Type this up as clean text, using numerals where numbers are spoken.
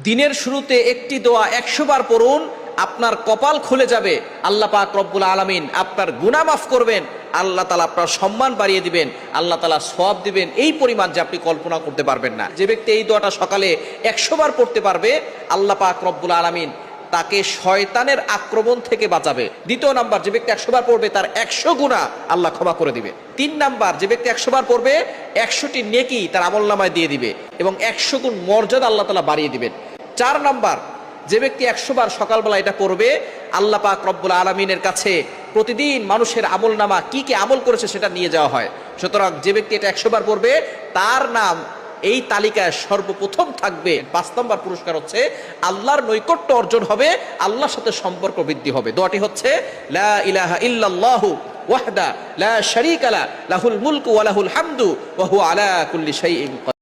দিনের শুরুতে একটি দোয়া 100 বার পড়ুন, আপনার কপাল খুলে যাবে। আল্লাহ পাক রব্বুল আলামিন আপনার গুনাহ মাফ করবেন, আল্লাহ তাআলা আপনার সম্মান বাড়িয়ে দিবেন, আল্লাহ তাআলা সওয়াব দিবেন এই পরিমাণ যে আপনি কল্পনা করতে পারবেন না। যে ব্যক্তি এই দোয়াটা সকালে 100 বার পড়তে পারবে, আল্লাহ পাক রব্বুল আলামিন তাকে শয়তানের আক্রমণ থেকে বাঁচাবে। দ্বিতীয় নাম্বার, যে ব্যক্তি 100 বার পড়বে তার 100 গুনাহ আল্লাহ ক্ষমা করে দিবে। 3 নাম্বার, যে ব্যক্তি 100 বার পড়বে 100টি নেকি তার আমলনামায় দিয়ে দিবে এবং 100 গুণ মর্যাদা আল্লাহ তাআলা বাড়িয়ে দিবেন। 4 নাম্বার, যে ব্যক্তি 100 বার সকালবেলা এটা পড়বে, আল্লাহ পাক রব্বুল আলামিনের কাছে প্রতিদিন মানুষের আমলনামা কি কি আমল করেছে সেটা নিয়ে যাওয়া হয়। সুতরাং যে ব্যক্তি এটা 100 বার পড়বে তার নাম এই তালিকায় সর্বপ্রথম থাকবে। 5 নম্বর পুরস্কার হচ্ছে আল্লাহর নৈকট্য অর্জন হবে, আল্লাহর সাথে সম্পর্ক বৃদ্ধি হবে। দোয়াটি হচ্ছে লা ইলাহা ইল্লাল্লাহু ওয়াহদা লা শারীকা লা লাহুল মুলকু ওয়া লাহুল হামদু ওয়া হুয়া আলা কুল্লি শাইইন।